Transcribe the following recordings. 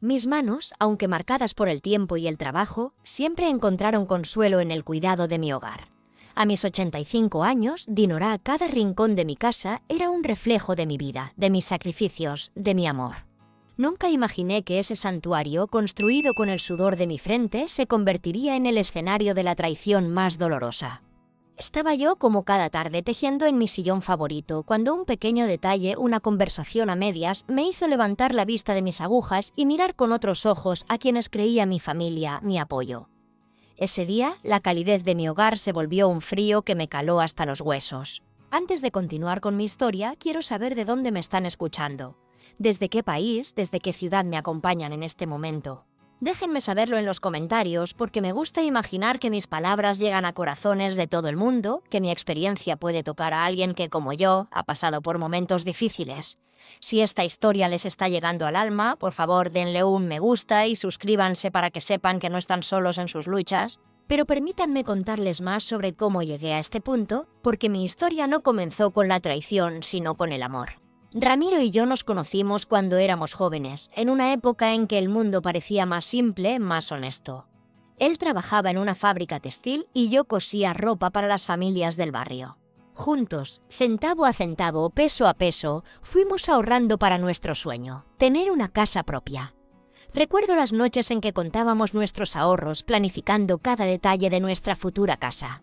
Mis manos, aunque marcadas por el tiempo y el trabajo, siempre encontraron consuelo en el cuidado de mi hogar. A mis 85 años, Dinora, cada rincón de mi casa era un reflejo de mi vida, de mis sacrificios, de mi amor. Nunca imaginé que ese santuario, construido con el sudor de mi frente, se convertiría en el escenario de la traición más dolorosa. Estaba yo como cada tarde tejiendo en mi sillón favorito, cuando un pequeño detalle, una conversación a medias, me hizo levantar la vista de mis agujas y mirar con otros ojos a quienes creía mi familia, mi apoyo. Ese día, la calidez de mi hogar se volvió un frío que me caló hasta los huesos. Antes de continuar con mi historia, quiero saber de dónde me están escuchando. ¿Desde qué país, desde qué ciudad me acompañan en este momento? Déjenme saberlo en los comentarios porque me gusta imaginar que mis palabras llegan a corazones de todo el mundo, que mi experiencia puede tocar a alguien que, como yo, ha pasado por momentos difíciles. Si esta historia les está llegando al alma, por favor denle un me gusta y suscríbanse para que sepan que no están solos en sus luchas. Pero permítanme contarles más sobre cómo llegué a este punto, porque mi historia no comenzó con la traición, sino con el amor. Ramiro y yo nos conocimos cuando éramos jóvenes, en una época en que el mundo parecía más simple, más honesto. Él trabajaba en una fábrica textil y yo cosía ropa para las familias del barrio. Juntos, centavo a centavo, peso a peso, fuimos ahorrando para nuestro sueño, tener una casa propia. Recuerdo las noches en que contábamos nuestros ahorros, planificando cada detalle de nuestra futura casa.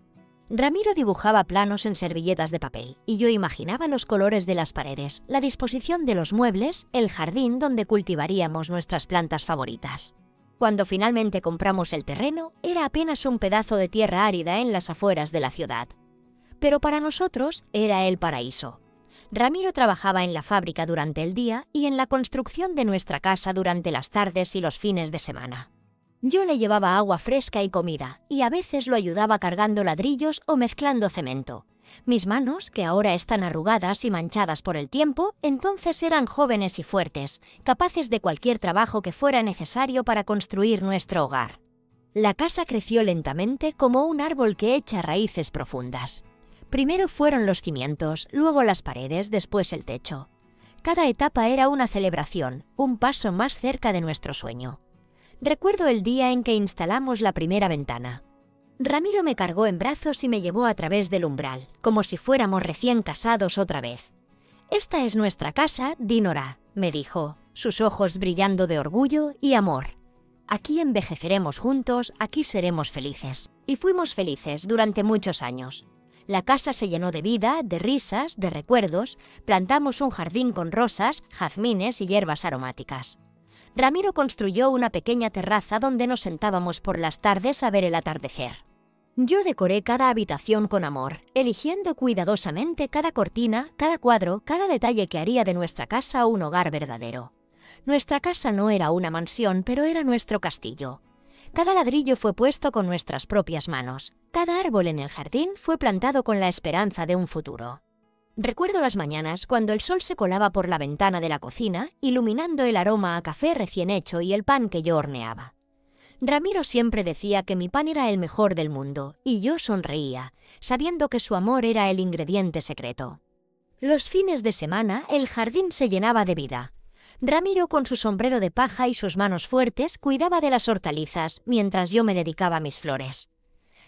Ramiro dibujaba planos en servilletas de papel y yo imaginaba los colores de las paredes, la disposición de los muebles, el jardín donde cultivaríamos nuestras plantas favoritas. Cuando finalmente compramos el terreno, era apenas un pedazo de tierra árida en las afueras de la ciudad. Pero para nosotros era el paraíso. Ramiro trabajaba en la fábrica durante el día y en la construcción de nuestra casa durante las tardes y los fines de semana. Yo le llevaba agua fresca y comida, y a veces lo ayudaba cargando ladrillos o mezclando cemento. Mis manos, que ahora están arrugadas y manchadas por el tiempo, entonces eran jóvenes y fuertes, capaces de cualquier trabajo que fuera necesario para construir nuestro hogar. La casa creció lentamente como un árbol que echa raíces profundas. Primero fueron los cimientos, luego las paredes, después el techo. Cada etapa era una celebración, un paso más cerca de nuestro sueño. Recuerdo el día en que instalamos la primera ventana. Ramiro me cargó en brazos y me llevó a través del umbral, como si fuéramos recién casados otra vez. «Esta es nuestra casa, Dinora», me dijo, sus ojos brillando de orgullo y amor. «Aquí envejeceremos juntos, aquí seremos felices». Y fuimos felices durante muchos años. La casa se llenó de vida, de risas, de recuerdos, plantamos un jardín con rosas, jazmines y hierbas aromáticas. Ramiro construyó una pequeña terraza donde nos sentábamos por las tardes a ver el atardecer. Yo decoré cada habitación con amor, eligiendo cuidadosamente cada cortina, cada cuadro, cada detalle que haría de nuestra casa un hogar verdadero. Nuestra casa no era una mansión, pero era nuestro castillo. Cada ladrillo fue puesto con nuestras propias manos. Cada árbol en el jardín fue plantado con la esperanza de un futuro. Recuerdo las mañanas cuando el sol se colaba por la ventana de la cocina, iluminando el aroma a café recién hecho y el pan que yo horneaba. Ramiro siempre decía que mi pan era el mejor del mundo, y yo sonreía, sabiendo que su amor era el ingrediente secreto. Los fines de semana el jardín se llenaba de vida. Ramiro, con su sombrero de paja y sus manos fuertes, cuidaba de las hortalizas, mientras yo me dedicaba a mis flores.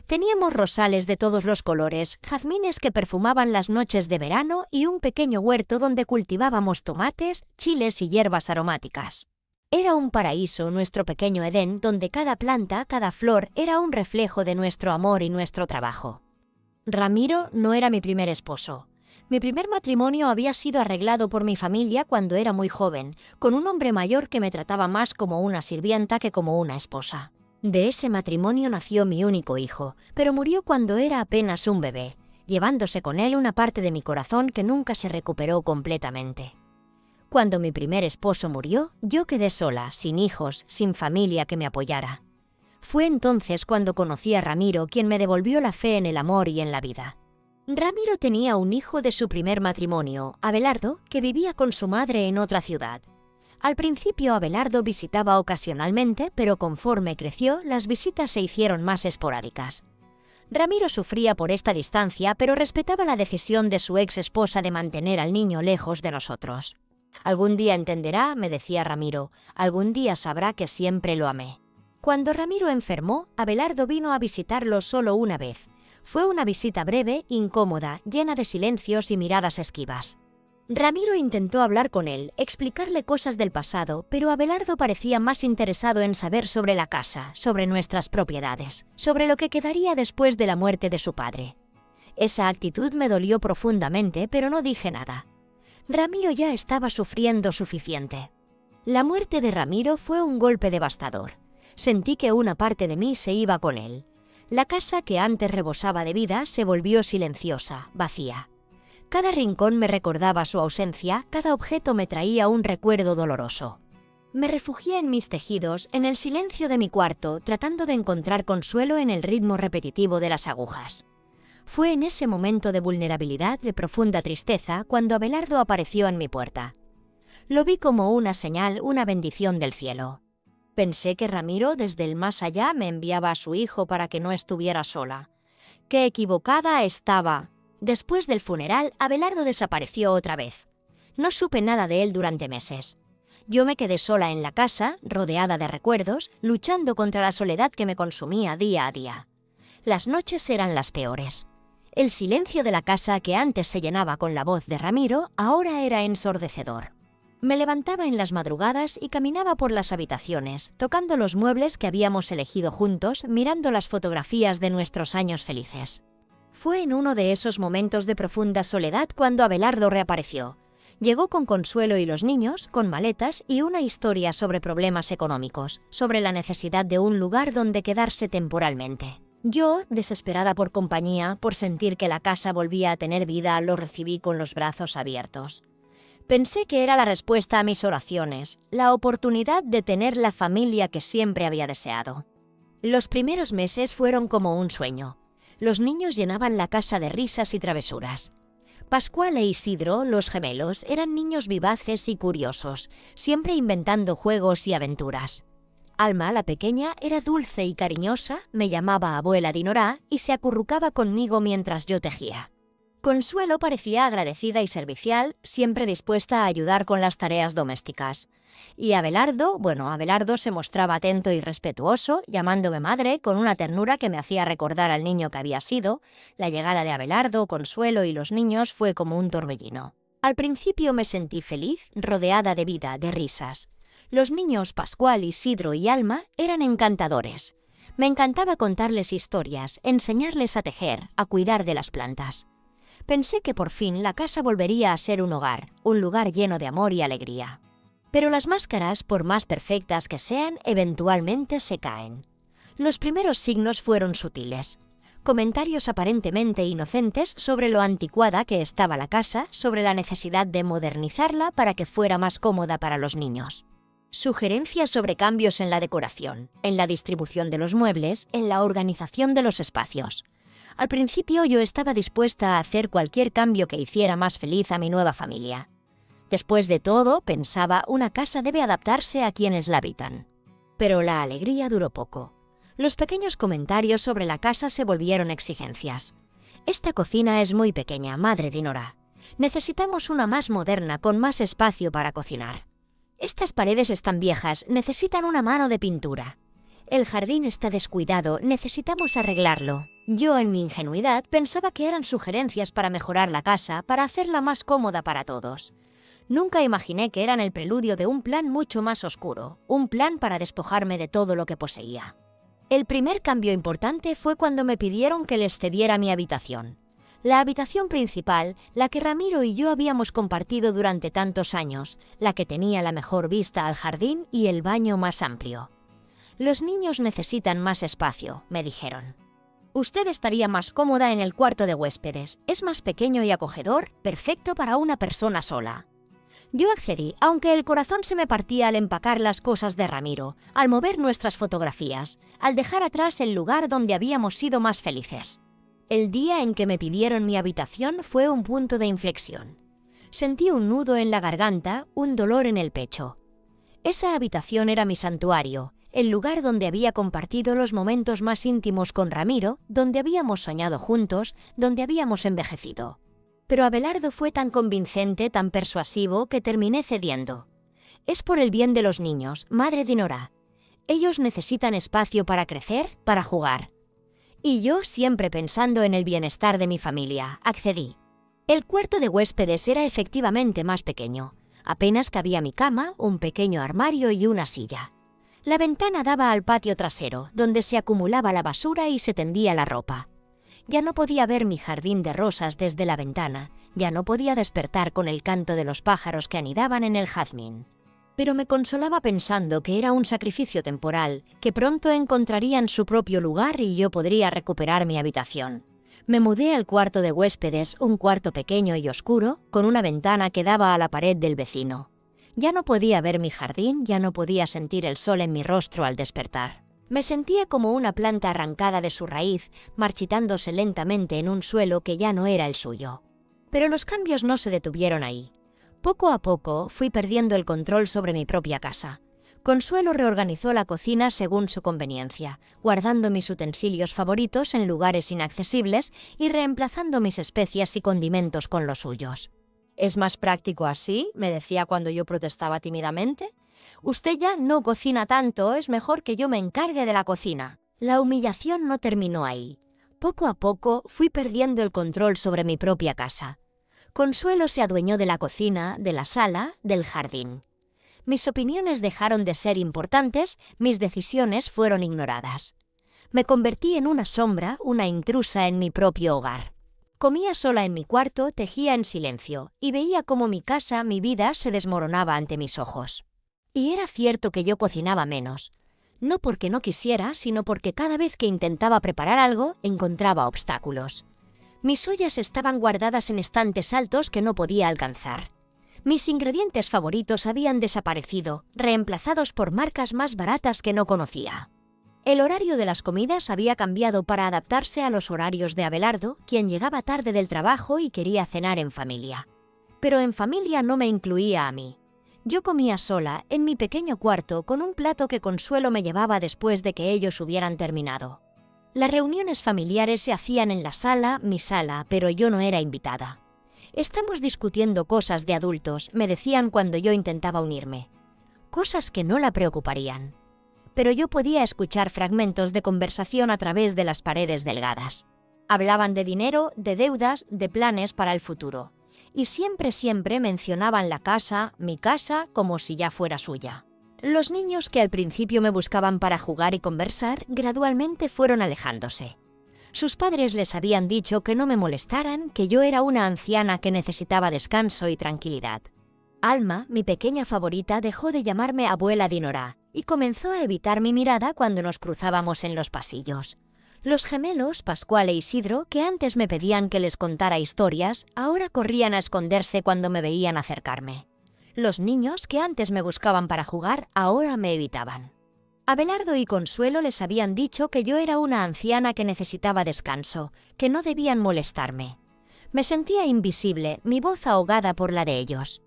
Teníamos rosales de todos los colores, jazmines que perfumaban las noches de verano y un pequeño huerto donde cultivábamos tomates, chiles y hierbas aromáticas. Era un paraíso, nuestro pequeño Edén, donde cada planta, cada flor era un reflejo de nuestro amor y nuestro trabajo. Ramiro no era mi primer esposo. Mi primer matrimonio había sido arreglado por mi familia cuando era muy joven, con un hombre mayor que me trataba más como una sirvienta que como una esposa. De ese matrimonio nació mi único hijo, pero murió cuando era apenas un bebé, llevándose con él una parte de mi corazón que nunca se recuperó completamente. Cuando mi primer esposo murió, yo quedé sola, sin hijos, sin familia que me apoyara. Fue entonces cuando conocí a Ramiro, quien me devolvió la fe en el amor y en la vida. Ramiro tenía un hijo de su primer matrimonio, Abelardo, que vivía con su madre en otra ciudad. Al principio Abelardo visitaba ocasionalmente, pero conforme creció, las visitas se hicieron más esporádicas. Ramiro sufría por esta distancia, pero respetaba la decisión de su ex esposa de mantener al niño lejos de nosotros. Algún día entenderá, me decía Ramiro, algún día sabrá que siempre lo amé. Cuando Ramiro enfermó, Abelardo vino a visitarlo solo una vez. Fue una visita breve, incómoda, llena de silencios y miradas esquivas. Ramiro intentó hablar con él, explicarle cosas del pasado, pero Abelardo parecía más interesado en saber sobre la casa, sobre nuestras propiedades, sobre lo que quedaría después de la muerte de su padre. Esa actitud me dolió profundamente, pero no dije nada. Ramiro ya estaba sufriendo suficiente. La muerte de Ramiro fue un golpe devastador. Sentí que una parte de mí se iba con él. La casa que antes rebosaba de vida se volvió silenciosa, vacía. Cada rincón me recordaba su ausencia, cada objeto me traía un recuerdo doloroso. Me refugié en mis tejidos, en el silencio de mi cuarto, tratando de encontrar consuelo en el ritmo repetitivo de las agujas. Fue en ese momento de vulnerabilidad, de profunda tristeza, cuando Abelardo apareció en mi puerta. Lo vi como una señal, una bendición del cielo. Pensé que Ramiro, desde el más allá, me enviaba a su hijo para que no estuviera sola. ¡Qué equivocada estaba! Después del funeral, Abelardo desapareció otra vez. No supe nada de él durante meses. Yo me quedé sola en la casa, rodeada de recuerdos, luchando contra la soledad que me consumía día a día. Las noches eran las peores. El silencio de la casa, que antes se llenaba con la voz de Ramiro, ahora era ensordecedor. Me levantaba en las madrugadas y caminaba por las habitaciones, tocando los muebles que habíamos elegido juntos, mirando las fotografías de nuestros años felices. Fue en uno de esos momentos de profunda soledad cuando Abelardo reapareció. Llegó con Consuelo y los niños, con maletas y una historia sobre problemas económicos, sobre la necesidad de un lugar donde quedarse temporalmente. Yo, desesperada por compañía, por sentir que la casa volvía a tener vida, lo recibí con los brazos abiertos. Pensé que era la respuesta a mis oraciones, la oportunidad de tener la familia que siempre había deseado. Los primeros meses fueron como un sueño. Los niños llenaban la casa de risas y travesuras. Pascual e Isidro, los gemelos, eran niños vivaces y curiosos, siempre inventando juegos y aventuras. Alma, la pequeña, era dulce y cariñosa, me llamaba abuela Dinorá y se acurrucaba conmigo mientras yo tejía. Consuelo parecía agradecida y servicial, siempre dispuesta a ayudar con las tareas domésticas. Y Abelardo se mostraba atento y respetuoso, llamándome madre con una ternura que me hacía recordar al niño que había sido. La llegada de Abelardo, Consuelo y los niños fue como un torbellino. Al principio me sentí feliz, rodeada de vida, de risas. Los niños Pascual, Isidro y Alma eran encantadores. Me encantaba contarles historias, enseñarles a tejer, a cuidar de las plantas. Pensé que por fin la casa volvería a ser un hogar, un lugar lleno de amor y alegría. Pero las máscaras, por más perfectas que sean, eventualmente se caen. Los primeros signos fueron sutiles. Comentarios aparentemente inocentes sobre lo anticuada que estaba la casa, sobre la necesidad de modernizarla para que fuera más cómoda para los niños. Sugerencias sobre cambios en la decoración, en la distribución de los muebles, en la organización de los espacios. Al principio yo estaba dispuesta a hacer cualquier cambio que hiciera más feliz a mi nueva familia. Después de todo, pensaba, una casa debe adaptarse a quienes la habitan. Pero la alegría duró poco. Los pequeños comentarios sobre la casa se volvieron exigencias. Esta cocina es muy pequeña, madre Dinorá. Necesitamos una más moderna, con más espacio para cocinar. Estas paredes están viejas, necesitan una mano de pintura. El jardín está descuidado, necesitamos arreglarlo. Yo, en mi ingenuidad, pensaba que eran sugerencias para mejorar la casa, para hacerla más cómoda para todos. Nunca imaginé que eran el preludio de un plan mucho más oscuro, un plan para despojarme de todo lo que poseía. El primer cambio importante fue cuando me pidieron que les cediera mi habitación. La habitación principal, la que Ramiro y yo habíamos compartido durante tantos años, la que tenía la mejor vista al jardín y el baño más amplio. Los niños necesitan más espacio, me dijeron. Usted estaría más cómoda en el cuarto de huéspedes. Es más pequeño y acogedor, perfecto para una persona sola. Yo accedí, aunque el corazón se me partía al empacar las cosas de Ramiro, al mover nuestras fotografías, al dejar atrás el lugar donde habíamos sido más felices. El día en que me pidieron mi habitación fue un punto de inflexión. Sentí un nudo en la garganta, un dolor en el pecho. Esa habitación era mi santuario, el lugar donde había compartido los momentos más íntimos con Ramiro, donde habíamos soñado juntos, donde habíamos envejecido. Pero Abelardo fue tan convincente, tan persuasivo, que terminé cediendo. Es por el bien de los niños, madre Dinora. Ellos necesitan espacio para crecer, para jugar. Y yo, siempre pensando en el bienestar de mi familia, accedí. El cuarto de huéspedes era efectivamente más pequeño. Apenas cabía mi cama, un pequeño armario y una silla. La ventana daba al patio trasero, donde se acumulaba la basura y se tendía la ropa. Ya no podía ver mi jardín de rosas desde la ventana, ya no podía despertar con el canto de los pájaros que anidaban en el jazmín. Pero me consolaba pensando que era un sacrificio temporal, que pronto encontrarían su propio lugar y yo podría recuperar mi habitación. Me mudé al cuarto de huéspedes, un cuarto pequeño y oscuro, con una ventana que daba a la pared del vecino. Ya no podía ver mi jardín, ya no podía sentir el sol en mi rostro al despertar. Me sentía como una planta arrancada de su raíz, marchitándose lentamente en un suelo que ya no era el suyo. Pero los cambios no se detuvieron ahí. Poco a poco fui perdiendo el control sobre mi propia casa. Consuelo reorganizó la cocina según su conveniencia, guardando mis utensilios favoritos en lugares inaccesibles y reemplazando mis especias y condimentos con los suyos. «¿Es más práctico así?», me decía cuando yo protestaba tímidamente. «Usted ya no cocina tanto, es mejor que yo me encargue de la cocina». La humillación no terminó ahí. Poco a poco fui perdiendo el control sobre mi propia casa. Consuelo se adueñó de la cocina, de la sala, del jardín. Mis opiniones dejaron de ser importantes, mis decisiones fueron ignoradas. Me convertí en una sombra, una intrusa en mi propio hogar. Comía sola en mi cuarto, tejía en silencio, y veía cómo mi casa, mi vida, se desmoronaba ante mis ojos. Y era cierto que yo cocinaba menos. No porque no quisiera, sino porque cada vez que intentaba preparar algo, encontraba obstáculos. Mis ollas estaban guardadas en estantes altos que no podía alcanzar. Mis ingredientes favoritos habían desaparecido, reemplazados por marcas más baratas que no conocía. El horario de las comidas había cambiado para adaptarse a los horarios de Abelardo, quien llegaba tarde del trabajo y quería cenar en familia. Pero en familia no me incluía a mí. Yo comía sola, en mi pequeño cuarto, con un plato que Consuelo me llevaba después de que ellos hubieran terminado. Las reuniones familiares se hacían en la sala, mi sala, pero yo no era invitada. «Estamos discutiendo cosas de adultos», me decían cuando yo intentaba unirme. Cosas que no la preocuparían. Pero yo podía escuchar fragmentos de conversación a través de las paredes delgadas. Hablaban de dinero, de deudas, de planes para el futuro. Y siempre mencionaban la casa, mi casa, como si ya fuera suya. Los niños que al principio me buscaban para jugar y conversar, gradualmente fueron alejándose. Sus padres les habían dicho que no me molestaran, que yo era una anciana que necesitaba descanso y tranquilidad. Alma, mi pequeña favorita, dejó de llamarme abuela Dinora y comenzó a evitar mi mirada cuando nos cruzábamos en los pasillos. Los gemelos, Pascual e Isidro, que antes me pedían que les contara historias, ahora corrían a esconderse cuando me veían acercarme. Los niños, que antes me buscaban para jugar, ahora me evitaban. Abelardo y Consuelo les habían dicho que yo era una anciana que necesitaba descanso, que no debían molestarme. Me sentía invisible, mi voz ahogada por la de ellos.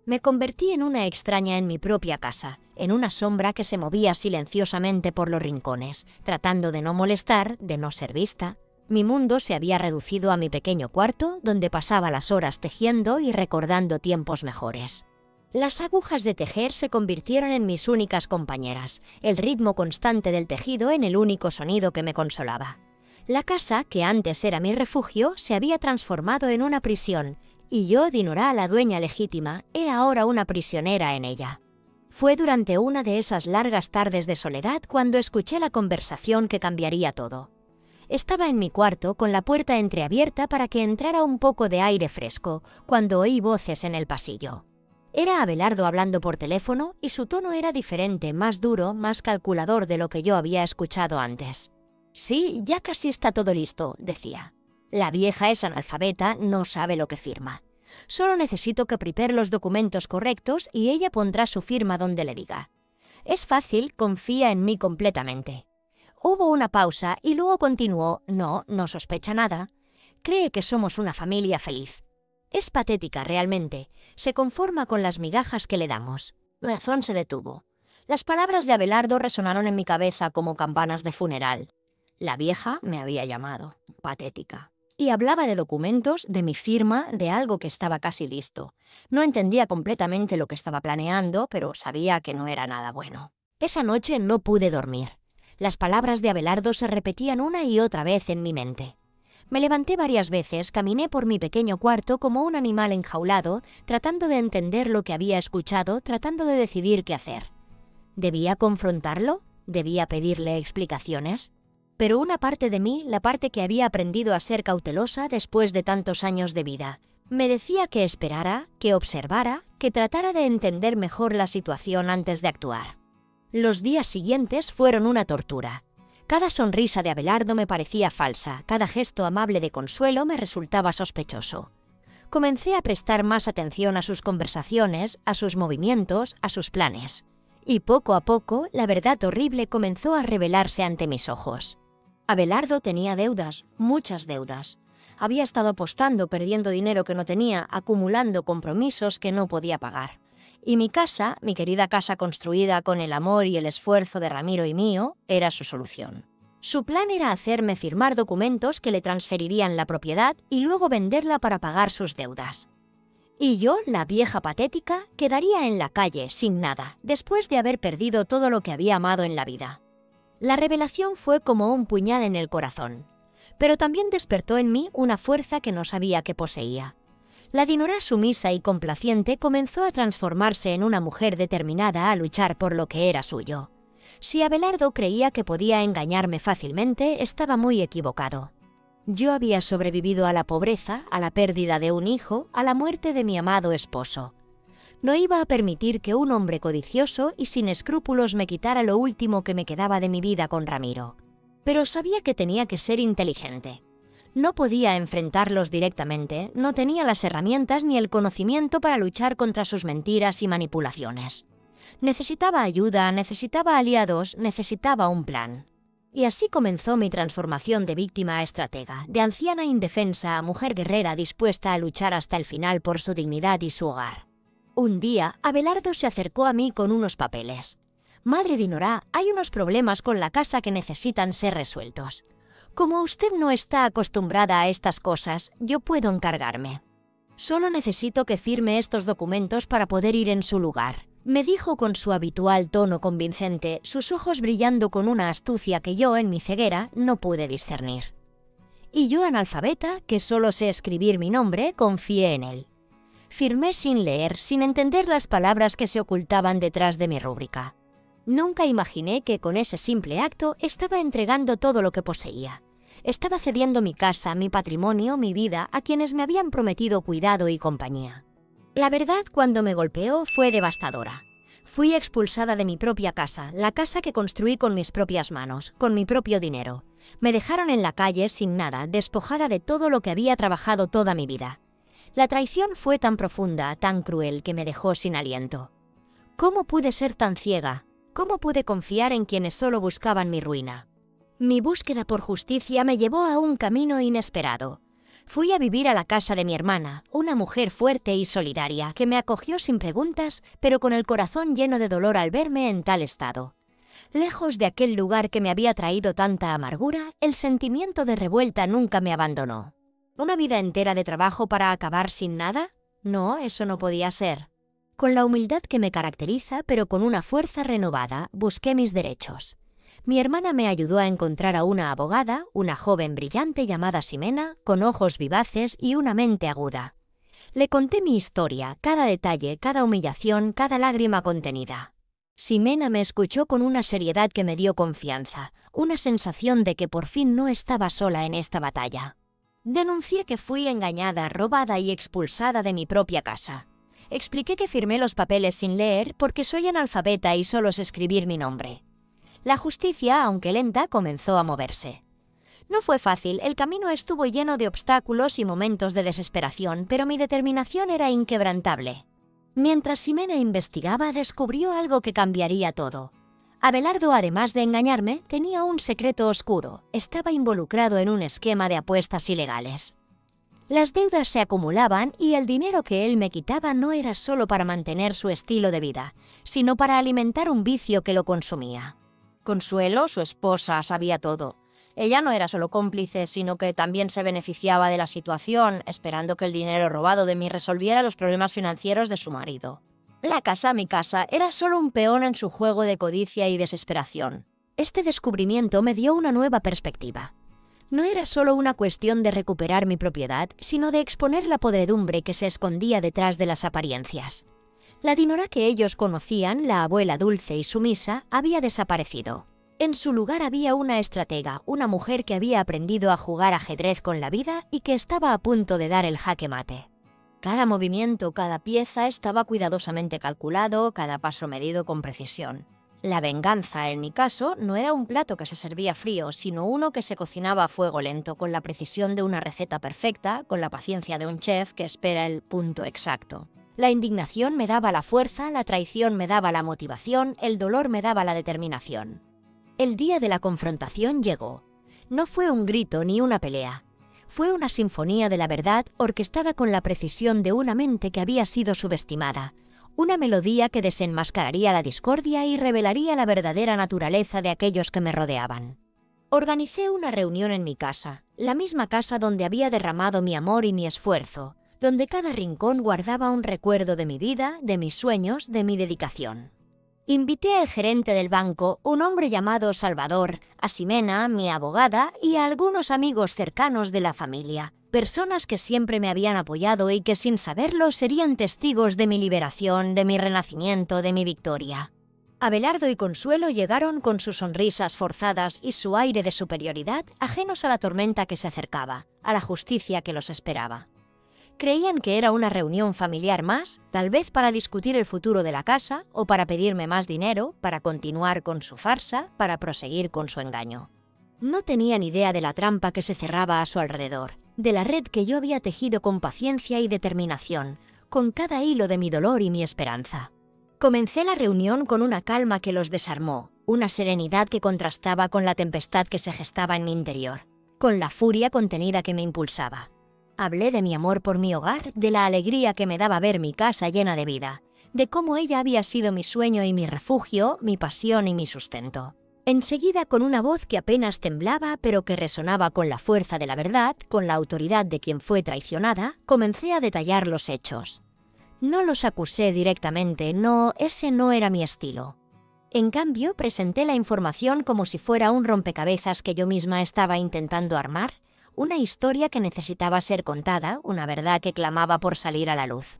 Me convertí en una extraña en mi propia casa, en una sombra que se movía silenciosamente por los rincones, tratando de no molestar, de no ser vista. Mi mundo se había reducido a mi pequeño cuarto, donde pasaba las horas tejiendo y recordando tiempos mejores. Las agujas de tejer se convirtieron en mis únicas compañeras, el ritmo constante del tejido en el único sonido que me consolaba. La casa, que antes era mi refugio, se había transformado en una prisión, y yo, Dinora, la dueña legítima, era ahora una prisionera en ella. Fue durante una de esas largas tardes de soledad cuando escuché la conversación que cambiaría todo. Estaba en mi cuarto con la puerta entreabierta para que entrara un poco de aire fresco, cuando oí voces en el pasillo. Era Abelardo hablando por teléfono y su tono era diferente, más duro, más calculador de lo que yo había escuchado antes. «Sí, ya casi está todo listo», decía. «La vieja es analfabeta, no sabe lo que firma. Solo necesito que prepare los documentos correctos y ella pondrá su firma donde le diga. Es fácil, confía en mí completamente». Hubo una pausa y luego continuó: «No sospecha nada. Cree que somos una familia feliz. Es patética realmente, se conforma con las migajas que le damos». Razón se detuvo. Las palabras de Abelardo resonaron en mi cabeza como campanas de funeral. La vieja me había llamado patética. Y hablaba de documentos, de mi firma, de algo que estaba casi listo. No entendía completamente lo que estaba planeando, pero sabía que no era nada bueno. Esa noche no pude dormir. Las palabras de Abelardo se repetían una y otra vez en mi mente. Me levanté varias veces, caminé por mi pequeño cuarto como un animal enjaulado, tratando de entender lo que había escuchado, tratando de decidir qué hacer. ¿Debía confrontarlo? ¿Debía pedirle explicaciones? Pero una parte de mí, la parte que había aprendido a ser cautelosa después de tantos años de vida, me decía que esperara, que observara, que tratara de entender mejor la situación antes de actuar. Los días siguientes fueron una tortura. Cada sonrisa de Abelardo me parecía falsa, cada gesto amable de consuelo me resultaba sospechoso. Comencé a prestar más atención a sus conversaciones, a sus movimientos, a sus planes. Y poco a poco, la verdad horrible comenzó a revelarse ante mis ojos. Abelardo tenía deudas, muchas deudas. Había estado apostando, perdiendo dinero que no tenía, acumulando compromisos que no podía pagar. Y mi casa, mi querida casa construida con el amor y el esfuerzo de Ramiro y mío, era su solución. Su plan era hacerme firmar documentos que le transferirían la propiedad y luego venderla para pagar sus deudas. Y yo, la vieja patética, quedaría en la calle, sin nada, después de haber perdido todo lo que había amado en la vida. La revelación fue como un puñal en el corazón, pero también despertó en mí una fuerza que no sabía que poseía. La Dinora sumisa y complaciente comenzó a transformarse en una mujer determinada a luchar por lo que era suyo. Si Abelardo creía que podía engañarme fácilmente, estaba muy equivocado. Yo había sobrevivido a la pobreza, a la pérdida de un hijo, a la muerte de mi amado esposo. No iba a permitir que un hombre codicioso y sin escrúpulos me quitara lo último que me quedaba de mi vida con Ramiro. Pero sabía que tenía que ser inteligente. No podía enfrentarlos directamente, no tenía las herramientas ni el conocimiento para luchar contra sus mentiras y manipulaciones. Necesitaba ayuda, necesitaba aliados, necesitaba un plan. Y así comenzó mi transformación de víctima a estratega, de anciana indefensa a mujer guerrera dispuesta a luchar hasta el final por su dignidad y su hogar. Un día, Abelardo se acercó a mí con unos papeles. «Madre Dinora, hay unos problemas con la casa que necesitan ser resueltos. Como usted no está acostumbrada a estas cosas, yo puedo encargarme. Solo necesito que firme estos documentos para poder ir en su lugar», me dijo con su habitual tono convincente, sus ojos brillando con una astucia que yo, en mi ceguera, no pude discernir. Y yo, analfabeta, que solo sé escribir mi nombre, confié en él. Firmé sin leer, sin entender las palabras que se ocultaban detrás de mi rúbrica. Nunca imaginé que con ese simple acto estaba entregando todo lo que poseía. Estaba cediendo mi casa, mi patrimonio, mi vida a quienes me habían prometido cuidado y compañía. La verdad, cuando me golpeó, fue devastadora. Fui expulsada de mi propia casa, la casa que construí con mis propias manos, con mi propio dinero. Me dejaron en la calle sin nada, despojada de todo lo que había trabajado toda mi vida. La traición fue tan profunda, tan cruel, que me dejó sin aliento. ¿Cómo pude ser tan ciega? ¿Cómo pude confiar en quienes solo buscaban mi ruina? Mi búsqueda por justicia me llevó a un camino inesperado. Fui a vivir a la casa de mi hermana, una mujer fuerte y solidaria, que me acogió sin preguntas, pero con el corazón lleno de dolor al verme en tal estado. Lejos de aquel lugar que me había traído tanta amargura, el sentimiento de revuelta nunca me abandonó. ¿Una vida entera de trabajo para acabar sin nada? No, eso no podía ser. Con la humildad que me caracteriza, pero con una fuerza renovada, busqué mis derechos. Mi hermana me ayudó a encontrar a una abogada, una joven brillante llamada Ximena, con ojos vivaces y una mente aguda. Le conté mi historia, cada detalle, cada humillación, cada lágrima contenida. Ximena me escuchó con una seriedad que me dio confianza, una sensación de que por fin no estaba sola en esta batalla. Denuncié que fui engañada, robada y expulsada de mi propia casa. Expliqué que firmé los papeles sin leer porque soy analfabeta y solo sé escribir mi nombre. La justicia, aunque lenta, comenzó a moverse. No fue fácil, el camino estuvo lleno de obstáculos y momentos de desesperación, pero mi determinación era inquebrantable. Mientras Ximena investigaba, descubrió algo que cambiaría todo. Abelardo, además de engañarme, tenía un secreto oscuro. Estaba involucrado en un esquema de apuestas ilegales. Las deudas se acumulaban y el dinero que él me quitaba no era solo para mantener su estilo de vida, sino para alimentar un vicio que lo consumía. Consuelo, su esposa, sabía todo. Ella no era solo cómplice, sino que también se beneficiaba de la situación, esperando que el dinero robado de mí resolviera los problemas financieros de su marido. La casa, mi casa, era solo un peón en su juego de codicia y desesperación. Este descubrimiento me dio una nueva perspectiva. No era solo una cuestión de recuperar mi propiedad, sino de exponer la podredumbre que se escondía detrás de las apariencias. La Dinora que ellos conocían, la abuela dulce y sumisa, había desaparecido. En su lugar había una estratega, una mujer que había aprendido a jugar ajedrez con la vida y que estaba a punto de dar el jaque mate. Cada movimiento, cada pieza estaba cuidadosamente calculado, cada paso medido con precisión. La venganza, en mi caso, no era un plato que se servía frío, sino uno que se cocinaba a fuego lento, con la precisión de una receta perfecta, con la paciencia de un chef que espera el punto exacto. La indignación me daba la fuerza, la traición me daba la motivación, el dolor me daba la determinación. El día de la confrontación llegó. No fue un grito ni una pelea. Fue una sinfonía de la verdad orquestada con la precisión de una mente que había sido subestimada. Una melodía que desenmascararía la discordia y revelaría la verdadera naturaleza de aquellos que me rodeaban. Organicé una reunión en mi casa, la misma casa donde había derramado mi amor y mi esfuerzo, donde cada rincón guardaba un recuerdo de mi vida, de mis sueños, de mi dedicación. Invité al gerente del banco, un hombre llamado Salvador, a Ximena, mi abogada, y a algunos amigos cercanos de la familia, personas que siempre me habían apoyado y que sin saberlo serían testigos de mi liberación, de mi renacimiento, de mi victoria. Abelardo y Consuelo llegaron con sus sonrisas forzadas y su aire de superioridad, ajenos a la tormenta que se acercaba, a la justicia que los esperaba. Creían que era una reunión familiar más, tal vez para discutir el futuro de la casa o para pedirme más dinero, para continuar con su farsa, para proseguir con su engaño. No tenían idea de la trampa que se cerraba a su alrededor, de la red que yo había tejido con paciencia y determinación, con cada hilo de mi dolor y mi esperanza. Comencé la reunión con una calma que los desarmó, una serenidad que contrastaba con la tempestad que se gestaba en mi interior, con la furia contenida que me impulsaba. Hablé de mi amor por mi hogar, de la alegría que me daba ver mi casa llena de vida, de cómo ella había sido mi sueño y mi refugio, mi pasión y mi sustento. Enseguida, con una voz que apenas temblaba, pero que resonaba con la fuerza de la verdad, con la autoridad de quien fue traicionada, comencé a detallar los hechos. No los acusé directamente, no, ese no era mi estilo. En cambio, presenté la información como si fuera un rompecabezas que yo misma estaba intentando armar, una historia que necesitaba ser contada, una verdad que clamaba por salir a la luz.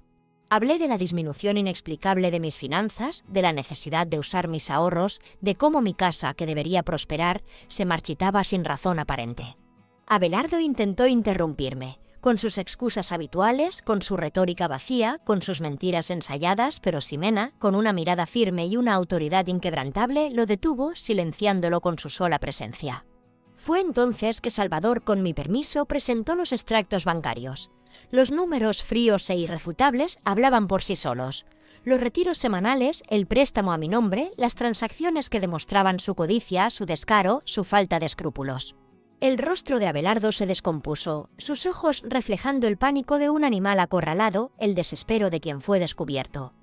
Hablé de la disminución inexplicable de mis finanzas, de la necesidad de usar mis ahorros, de cómo mi casa, que debería prosperar, se marchitaba sin razón aparente. Abelardo intentó interrumpirme, con sus excusas habituales, con su retórica vacía, con sus mentiras ensayadas, pero Ximena, con una mirada firme y una autoridad inquebrantable, lo detuvo, silenciándolo con su sola presencia. Fue entonces que Salvador, con mi permiso, presentó los extractos bancarios. Los números fríos e irrefutables hablaban por sí solos. Los retiros semanales, el préstamo a mi nombre, las transacciones que demostraban su codicia, su descaro, su falta de escrúpulos. El rostro de Abelardo se descompuso, sus ojos reflejando el pánico de un animal acorralado, el desespero de quien fue descubierto.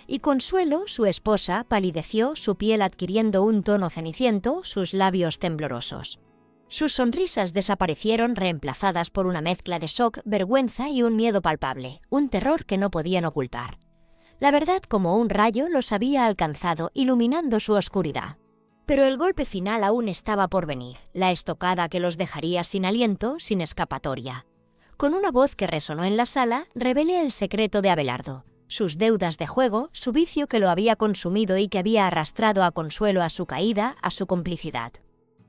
Y Consuelo, su esposa, palideció, su piel adquiriendo un tono ceniciento, sus labios temblorosos. Sus sonrisas desaparecieron reemplazadas por una mezcla de shock, vergüenza y un miedo palpable, un terror que no podían ocultar. La verdad, como un rayo, los había alcanzado, iluminando su oscuridad. Pero el golpe final aún estaba por venir, la estocada que los dejaría sin aliento, sin escapatoria. Con una voz que resonó en la sala, revelé el secreto de Abelardo, sus deudas de juego, su vicio que lo había consumido y que había arrastrado a Consuelo a su caída, a su complicidad.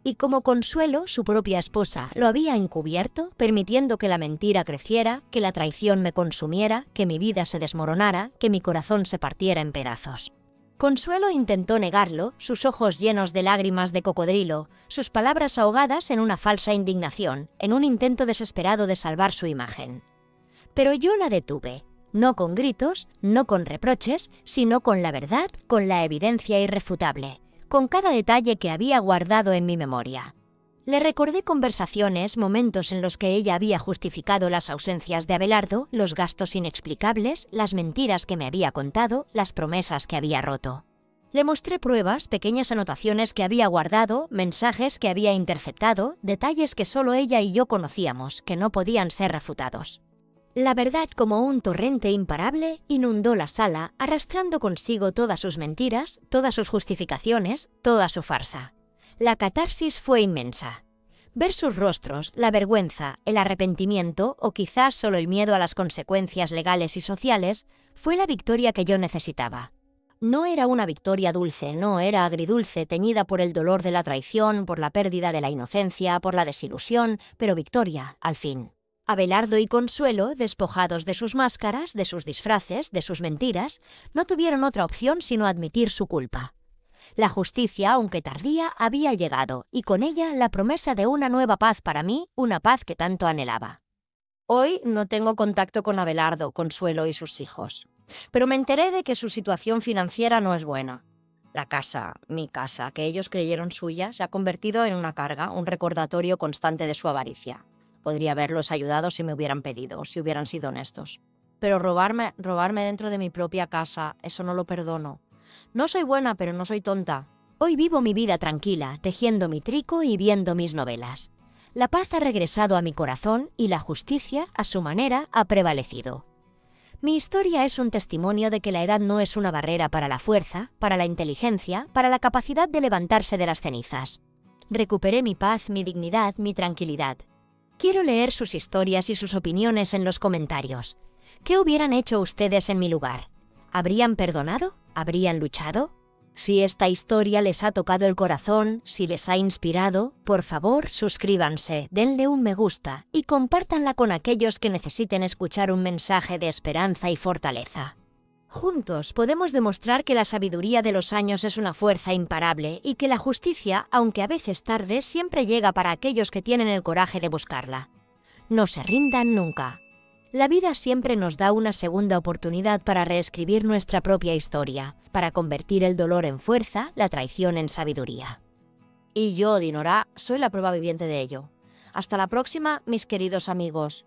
Y como Consuelo, su propia esposa, lo había encubierto, permitiendo que la mentira creciera, que la traición me consumiera, que mi vida se desmoronara, que mi corazón se partiera en pedazos. Consuelo intentó negarlo, sus ojos llenos de lágrimas de cocodrilo, sus palabras ahogadas en una falsa indignación, en un intento desesperado de salvar su imagen. Pero yo la detuve, no con gritos, no con reproches, sino con la verdad, con la evidencia irrefutable, con cada detalle que había guardado en mi memoria. Le recordé conversaciones, momentos en los que ella había justificado las ausencias de Abelardo, los gastos inexplicables, las mentiras que me había contado, las promesas que había roto. Le mostré pruebas, pequeñas anotaciones que había guardado, mensajes que había interceptado, detalles que solo ella y yo conocíamos, que no podían ser refutados. La verdad, como un torrente imparable, inundó la sala, arrastrando consigo todas sus mentiras, todas sus justificaciones, toda su farsa. La catarsis fue inmensa. Ver sus rostros, la vergüenza, el arrepentimiento o quizás solo el miedo a las consecuencias legales y sociales fue la victoria que yo necesitaba. No era una victoria dulce, no era agridulce, teñida por el dolor de la traición, por la pérdida de la inocencia, por la desilusión, pero victoria, al fin. Abelardo y Consuelo, despojados de sus máscaras, de sus disfraces, de sus mentiras, no tuvieron otra opción sino admitir su culpa. La justicia, aunque tardía, había llegado, y con ella la promesa de una nueva paz para mí, una paz que tanto anhelaba. Hoy no tengo contacto con Abelardo, Consuelo y sus hijos, pero me enteré de que su situación financiera no es buena. La casa, mi casa, que ellos creyeron suya, se ha convertido en una carga, un recordatorio constante de su avaricia. Podría haberlos ayudado si me hubieran pedido, si hubieran sido honestos. Pero robarme dentro de mi propia casa, eso no lo perdono. No soy buena, pero no soy tonta. Hoy vivo mi vida tranquila, tejiendo mi trico y viendo mis novelas. La paz ha regresado a mi corazón y la justicia, a su manera, ha prevalecido. Mi historia es un testimonio de que la edad no es una barrera para la fuerza, para la inteligencia, para la capacidad de levantarse de las cenizas. Recuperé mi paz, mi dignidad, mi tranquilidad. Quiero leer sus historias y sus opiniones en los comentarios. ¿Qué hubieran hecho ustedes en mi lugar? ¿Habrían perdonado? ¿Habrían luchado? Si esta historia les ha tocado el corazón, si les ha inspirado, por favor, suscríbanse, denle un me gusta y compártanla con aquellos que necesiten escuchar un mensaje de esperanza y fortaleza. Juntos podemos demostrar que la sabiduría de los años es una fuerza imparable y que la justicia, aunque a veces tarde, siempre llega para aquellos que tienen el coraje de buscarla. No se rindan nunca. La vida siempre nos da una segunda oportunidad para reescribir nuestra propia historia, para convertir el dolor en fuerza, la traición en sabiduría. Y yo, Dinora, soy la prueba viviente de ello. Hasta la próxima, mis queridos amigos.